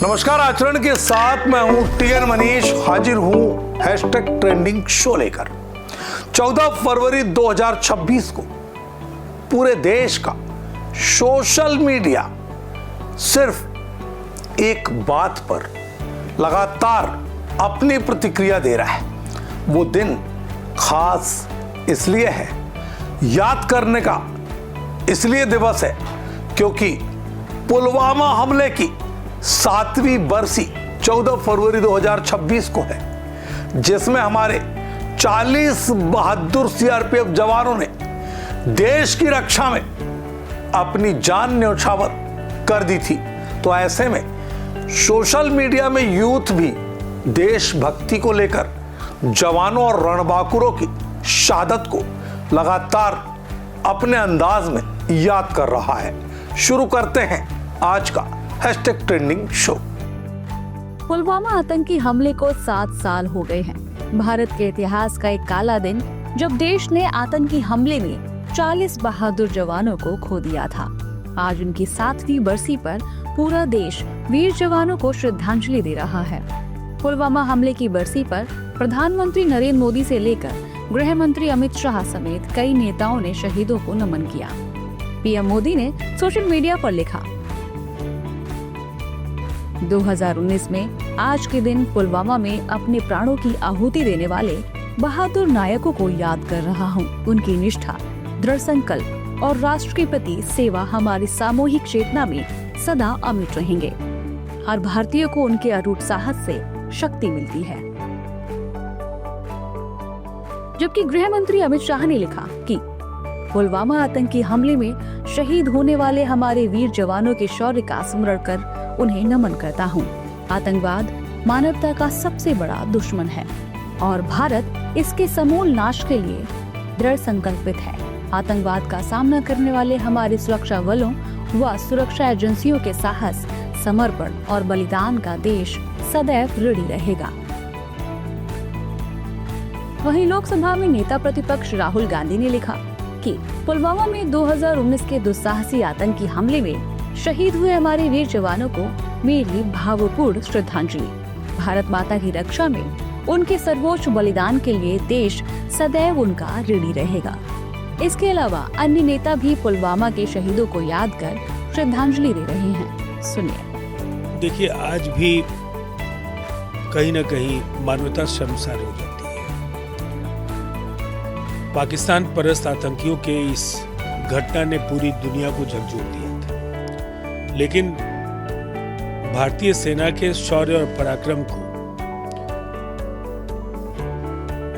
नमस्कार, आचरण के साथ मैं हूं टीएन मनीष, हाजिर हूं हैशटैग ट्रेंडिंग शो लेकर। 14 फरवरी 2026 को पूरे देश का सोशल मीडिया सिर्फ एक बात पर लगातार अपनी प्रतिक्रिया दे रहा है। वो दिन खास इसलिए है, याद करने का इसलिए दिवस है क्योंकि पुलवामा हमले की 7वीं बरसी 14 फरवरी 2026 को है, जिसमें हमारे 40 बहादुर सीआरपीएफ जवानों ने देश की रक्षा में अपनी जान न्यौछावर कर दी थी। तो ऐसे में सोशल मीडिया में यूथ भी देशभक्ति को लेकर जवानों और रणबांकुरों की शहादत को लगातार अपने अंदाज में याद कर रहा है। शुरू करते हैं आज का हैशटैग ट्रेंडिंग शो। पुलवामा आतंकी हमले को 7 साल हो गए हैं। भारत के इतिहास का एक काला दिन, जब देश ने आतंकी हमले में 40 बहादुर जवानों को खो दिया था। आज उनकी 7वीं बरसी पर पूरा देश वीर जवानों को श्रद्धांजलि दे रहा है। पुलवामा हमले की बरसी पर प्रधानमंत्री नरेंद्र मोदी से लेकर गृह मंत्री अमित शाह समेत कई नेताओं ने शहीदों को नमन किया। पीएम मोदी ने सोशल मीडिया पर लिखा, 2019 में आज के दिन पुलवामा में अपने प्राणों की आहुति देने वाले बहादुर नायकों को याद कर रहा हूँ। उनकी निष्ठा, दृढ़ संकल्प और राष्ट्र के प्रति सेवा हमारी सामूहिक चेतना में सदा अमिट रहेंगे। हर भारतीय को उनके अटूट साहस से शक्ति मिलती है। जबकि गृह मंत्री अमित शाह ने लिखा कि पुलवामा आतंकी हमले में शहीद होने वाले हमारे वीर जवानों के शौर्य का स्मरण कर उन्हें नमन करता हूँ। आतंकवाद मानवता का सबसे बड़ा दुश्मन है और भारत इसके समूल नाश के लिए दृढ़ संकल्पित है। आतंकवाद का सामना करने वाले हमारे सुरक्षा बलों व सुरक्षा एजेंसियों के साहस, समर्पण और बलिदान का देश सदैव ऋणी रहेगा। वहीं लोकसभा में नेता प्रतिपक्ष राहुल गांधी ने लिखा कि पुलवामा में 2019 के दुस्साहसी आतंकी हमले में शहीद हुए हमारे वीर जवानों को मेरी भावपूर्ण श्रद्धांजलि। भारत माता की रक्षा में उनके सर्वोच्च बलिदान के लिए देश सदैव उनका ऋणी रहेगा। इसके अलावा अन्य नेता भी पुलवामा के शहीदों को याद कर श्रद्धांजलि दे रहे हैं। सुनिए। देखिए, आज भी कहीं न कहीं मानवता शर्मसार हो जाती है। पाकिस्तान परस्त आतंकियों के इस घटना ने पूरी दुनिया को झकझोर दिया था, लेकिन भारतीय सेना के शौर्य और पराक्रम को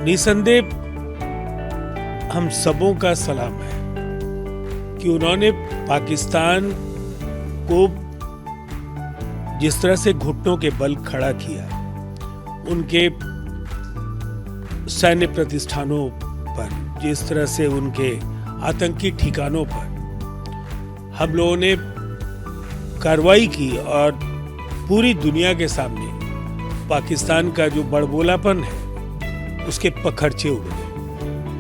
निसंदेह हम सबों का सलाम है कि उन्होंने पाकिस्तान को जिस तरह से घुटनों के बल खड़ा किया, उनके सैन्य प्रतिष्ठानों पर, जिस तरह से उनके आतंकी ठिकानों पर हम लोगों ने कार्रवाई की और पूरी दुनिया के सामने पाकिस्तान का जो बड़बोलापन है उसके पखरचे उड़े।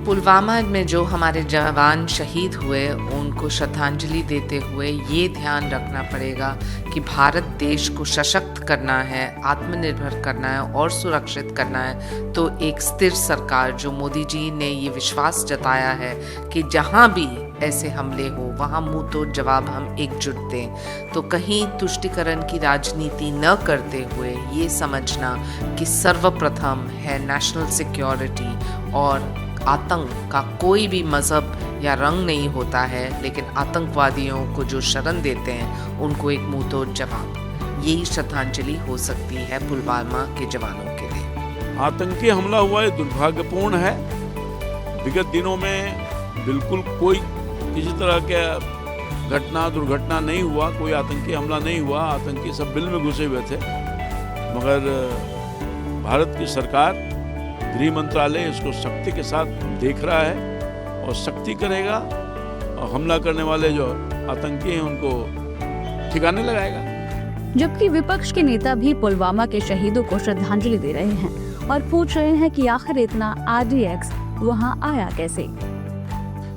पुलवामा में जो हमारे जवान शहीद हुए, उनको श्रद्धांजलि देते हुए ये ध्यान रखना पड़ेगा कि भारत देश को सशक्त करना है, आत्मनिर्भर करना है और सुरक्षित करना है। तो एक स्थिर सरकार, जो मोदी जी ने ये विश्वास जताया है कि जहाँ भी ऐसे हमले हो वहाँ मुंह तोड़ जवाब हम एकजुट दें, तो कहीं तुष्टीकरण की राजनीति न करते हुए ये समझना कि सर्वप्रथम है नेशनल सिक्योरिटी और आतंक का कोई भी मजहब या रंग नहीं होता है, लेकिन आतंकवादियों को जो शरण देते हैं उनको एक मुंहतोड़ जवाब। यही श्रद्धांजलि हो सकती है पुलवामा के जवानों के लिए। आतंकी हमला हुआ है, दुर्भाग्यपूर्ण है। विगत दिनों में बिल्कुल कोई किसी तरह के दुर्घटना नहीं हुआ, कोई आतंकी हमला नहीं हुआ। आतंकी सब बिल में घुसे हुए थे, मगर भारत की सरकार, गृह मंत्रालय इसको सख्ती के साथ देख रहा है और सख्ती करेगा और हमला करने वाले जो आतंकी हैं उनको ठिकाने लगाएगा। जबकि विपक्ष के नेता भी पुलवामा के शहीदों को श्रद्धांजलि दे रहे हैं और पूछ रहे हैं कि आखिर इतना RDX वहां आया कैसे।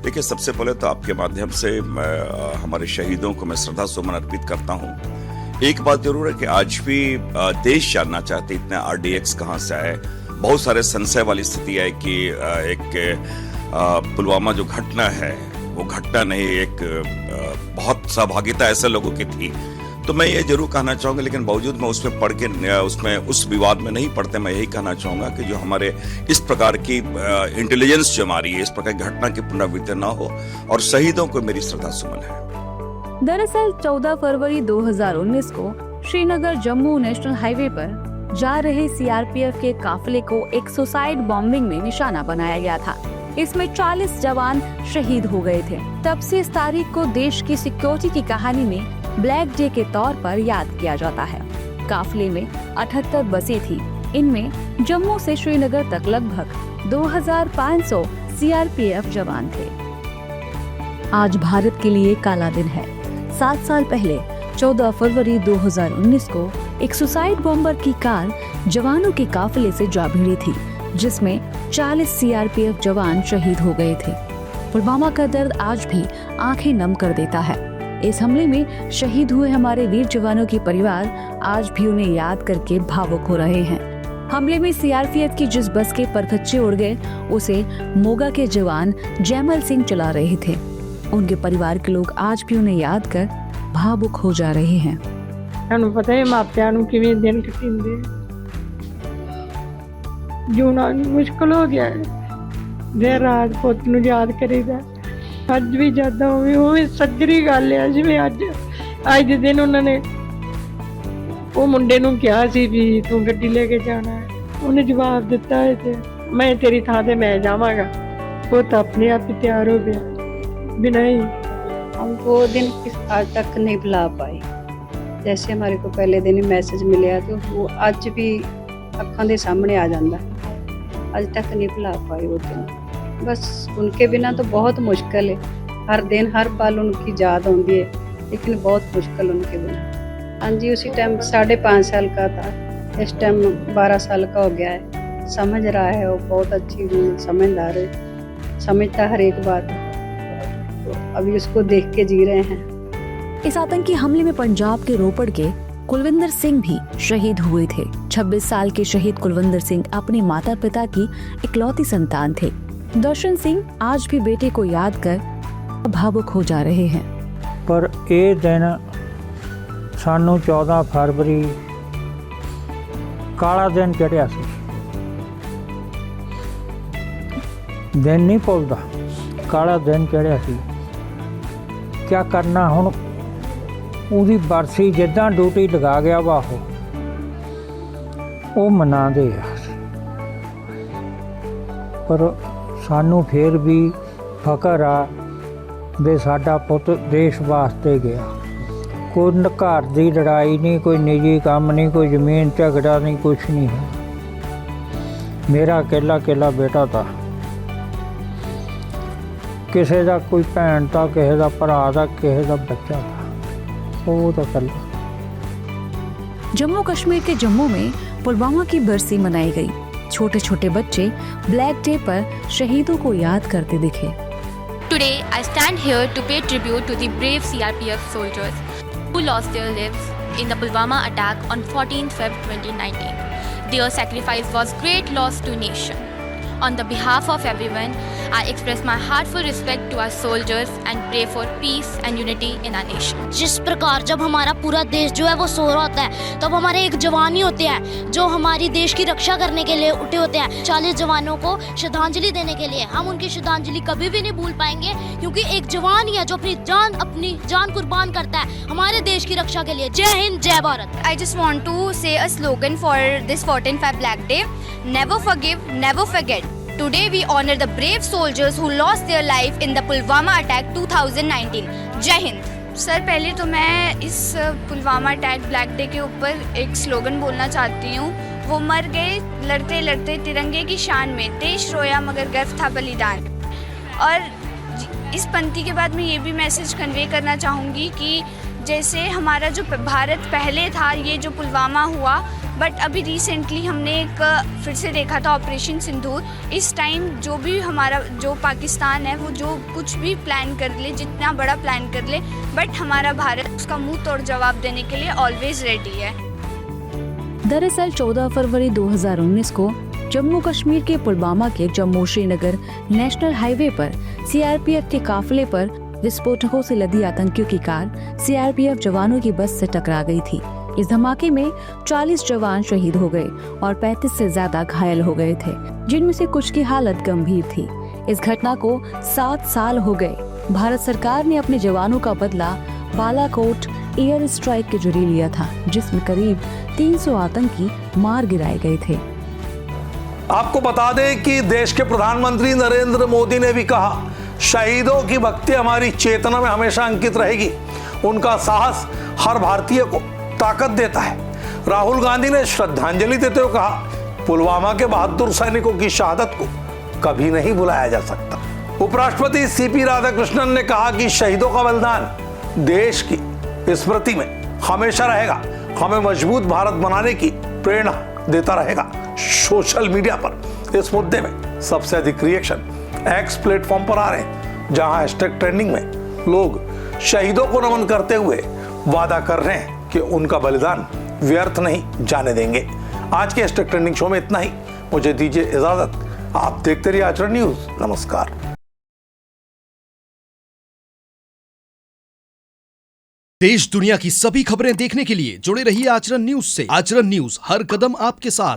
देखिए, सबसे पहले तो आपके माध्यम से मैं हमारे शहीदों को मैं श्रद्धा सुमन अर्पित करता हूं। एक बात जरूर है कि आज भी देश जानना चाहते इतना RDX कहाँ से आए। बहुत सारे संशय वाली स्थिति है कि एक पुलवामा जो घटना है वो घटना नहीं, एक बहुत सहभागिता ऐसे लोगों की थी। तो मैं ये जरूर कहना चाहूँगा, लेकिन बावजूद मैं उसमें पढ़ के उसमें उस विवाद में नहीं पढ़ते, मैं यही कहना चाहूँगा कि जो हमारे इस प्रकार की इंटेलिजेंस जो हमारी है, इस प्रकार की घटना की पुनरावृत्ति ना हो, और शहीदों को मेरी श्रद्धा सुमन है। दरअसल 14 फरवरी 2019 को श्रीनगर जम्मू नेशनल हाईवे पर जा रहे CRPF के काफिले को एक सुसाइड बॉम्बिंग में निशाना बनाया गया था। इसमें 40 जवान शहीद हो गए थे। तब से इस तारीख को देश की सिक्योरिटी की कहानी में ब्लैक डे के तौर पर याद किया जाता है। काफिले में 78 बसें थी। इनमें जम्मू से श्रीनगर तक लगभग 2500 CRPF जवान थे। आज भारत के लिए काला दिन है। 7 साल पहले 14 फरवरी 2019 को एक सुसाइड बॉम्बर की कार जवानों के काफिले से जा भिड़ी थी, जिसमें 40 CRPF जवान शहीद हो गए थे। पुलवामा का दर्द आज भी आंखें नम कर देता है। इस हमले में शहीद हुए हमारे वीर जवानों के परिवार आज भी उन्हें याद करके भावुक हो रहे हैं। हमले में CRPF की जिस बस के परखच्चे उड़ गए, उसे मोगा के जवान जयमल सिंह चला रहे थे। उनके परिवार के लोग आज भी उन्हें याद कर भावुक हो जा रहे हैं। ਸਾਨੂੰ ਪਤਾ ਹੈ ਮਾਪਿਆਂ ਨੂੰ ਕਿਵੇਂ ਦਿਨ ਕੱਟਿੰਦੇ, ਜੂਣਾ ਮੁਸ਼ਕਲ ਹੋ ਗਿਆ ਹੈ। ਦਿਨ ਰਾਤ ਪੁੱਤ ਨੂੰ ਯਾਦ ਕਰੀਦਾ। ਅੱਜ ਵੀ ਜਦੋਂ ਉਹ ਸੱਜਰੀ ਗੱਲ ਹੈ, ਜਿਵੇਂ ਅੱਜ ਦੇ ਦਿਨ ਉਹਨਾਂ ਨੇ ਉਹ ਮੁੰਡੇ ਨੂੰ ਕਿਹਾ ਸੀ ਵੀ ਤੂੰ ਗੱਡੀ ਲੈ ਕੇ ਜਾਣਾ ਹੈ, ਉਹਨੇ ਜਵਾਬ ਦਿੱਤਾ ਹੈ ਤੇ ਮੈਂ ਤੇਰੀ ਥਾਂ ਤੇ ਮੈਂ ਜਾਵਾਂਗਾ। ਉਹ ਤਾਂ ਆਪਣੇ ਆਪ ਹੀ ਤਿਆਰ ਹੋ ਗਿਆ भी नहीं। हम वो दिन आज तक नहीं भुला पाए। जैसे हमारे को पहले दिन ही मैसेज मिले तो वो आज भी अखों के सामने आ जाता। आज तक नहीं भुला पाए वो दिन। बस उनके बिना तो बहुत मुश्किल है। हर दिन हर पल उनकी याद आती है, लेकिन बहुत मुश्किल उनके बिना। हाँ जी, उसी टाइम 5.5 साल का था, इस टाइम 12 साल का हो गया है। समझ रहा है, वो बहुत अच्छी समझदार है, समझता हर एक बात। अभी उसको देख के जी रहे हैं। इस आतंकी हमले में पंजाब के रोपड़ के कुलविंदर सिंह भी शहीद हुए थे। 26 साल के शहीद कुलविंदर सिंह अपने माता पिता की इकलौती संतान थे। दर्शन सिंह आज भी बेटे को याद कर भावुक हो जा रहे हैं। पर ये दिन सानू 14 फरवरी काला दिन चढ़िया सी, दिन नहीं भुलदा, काला दिन चढ़िया सी। क्या करना हुण, ਉਹਦੀ बरसी जिद्दां ड्यूटी लगा गया वा ਉਹ ਮਨਾਉਂਦੇ ਆ। पर सानू फिर भी फकर आ भी साडा पुत देश वास्ते गया। कोई घर की लड़ाई नहीं, कोई निजी काम नहीं, कोई जमीन झगड़ा नहीं, कुछ नहीं है। मेरा अकेला अकेला बेटा था। किसी का कोई भैन था, किसी का भरा था, किसी का बच्चा था, वो तो कल। जम्मू कश्मीर के जम्मू में पुलवामा की बरसी मनाई गई। छोटे छोटे बच्चे ब्लैक डे पर शहीदों को याद करते दिखे। Today, I stand here to pay tribute to the brave CRPF soldiers who lost their lives in the Pulwama attack on 14th Feb 2019. Their sacrifice was great loss to nation. On the behalf of everyone, I express my heartfelt respect to our soldiers and pray for peace and unity in our nation. जिस प्रकार जब हमारा पूरा देश जो है वो सो रहा होता है, तब हमारे एक जवान ही होते हैं जो हमारी देश की रक्षा करने के लिए उठे होते हैं। 40 जवानों को श्रद्धांजलि देने के लिए हम उनकी श्रद्धांजलि कभी भी नहीं भूल पाएंगे, क्योंकि एक जवान ही है जो अपनी जान कुर्बान करता है हमारे देश की रक्षा के लिए। जय हिंद, जय Bharat. I just want to say a slogan for this 14th Feb Black Day. Never forgive, never forget. Today we honor the brave soldiers who lost their life in the Pulwama attack 2019. जय Hind. Sir, पहले तो मैं इस Pulwama attack black day के ऊपर एक slogan बोलना चाहती हूँ। वो मर गए लड़ते लड़ते तिरंगे की शान में, देश रोया मगर गर्व था बलिदान। और इस पंक्ति के बाद मैं ये भी मैसेज कन्वे करना चाहूँगी कि जैसे हमारा जो भारत पहले था, ये जो पुलवामा हुआ बट अभी रिसेंटली हमने एक फिर से देखा था ऑपरेशन सिंदूर। इस टाइम जो भी हमारा जो पाकिस्तान है वो जो कुछ भी प्लान कर ले, जितना बड़ा प्लान कर ले, बट हमारा भारत उसका मुंह तोड़ जवाब देने के लिए ऑलवेज रेडी है। दरअसल 14 फरवरी 2019 को जम्मू कश्मीर के पुलवामा के जम्मू श्रीनगर नेशनल हाईवे पर सीआरपीएफ के काफिले पर विस्फोटकों से लदी आतंकियों की कार सीआरपीएफ जवानों की बस से टकरा गई थी। इस धमाके में 40 जवान शहीद हो गए और 35 से ज्यादा घायल हो गए थे, जिनमें से कुछ की हालत गंभीर थी। इस घटना को 7 साल हो गए। भारत सरकार ने अपने जवानों का बदला बालाकोट एयर स्ट्राइक के जरिए लिया था, जिसमें करीब 300 आतंकी मार गिराए गए थे। आपको बता दें कि देश के प्रधानमंत्री नरेंद्र मोदी ने भी कहा, शहीदों की भक्ति हमारी चेतना में हमेशा अंकित रहेगी। उनका साहस हर भारतीय को ताकत देता है। राहुल गांधी ने श्रद्धांजलि देते हुए कहा, पुलवामा के बहादुर सैनिकों की शहादत को कभी नहीं भुलाया जा सकता। उपराष्ट्रपति सीपी राधाकृष्णन ने कहा कि शहीदों का बलिदान देश की स्मृति में हमेशा रहेगा, हमें मजबूत भारत बनाने की प्रेरणा देता रहेगा। सोशल मीडिया पर इस मुद्दे में सबसे अधिक रिएक्शन एक्स प्लेटफॉर्म पर आ रहे हैं, जहां हैशटैग ट्रेंडिंग में लोग शहीदों को नमन करते हुए वादा कर रहे हैं कि उनका बलिदान व्यर्थ नहीं जाने देंगे। आज के हैशटैग ट्रेंडिंग शो में इतना ही। मुझे दीजिए इजाजत। आप देखते रहिए आचरण न्यूज। नमस्कार। देश दुनिया की सभी खबरें देखने के लिए जुड़े रहिए आचरण न्यूज से। आचरण न्यूज, हर कदम आपके साथ।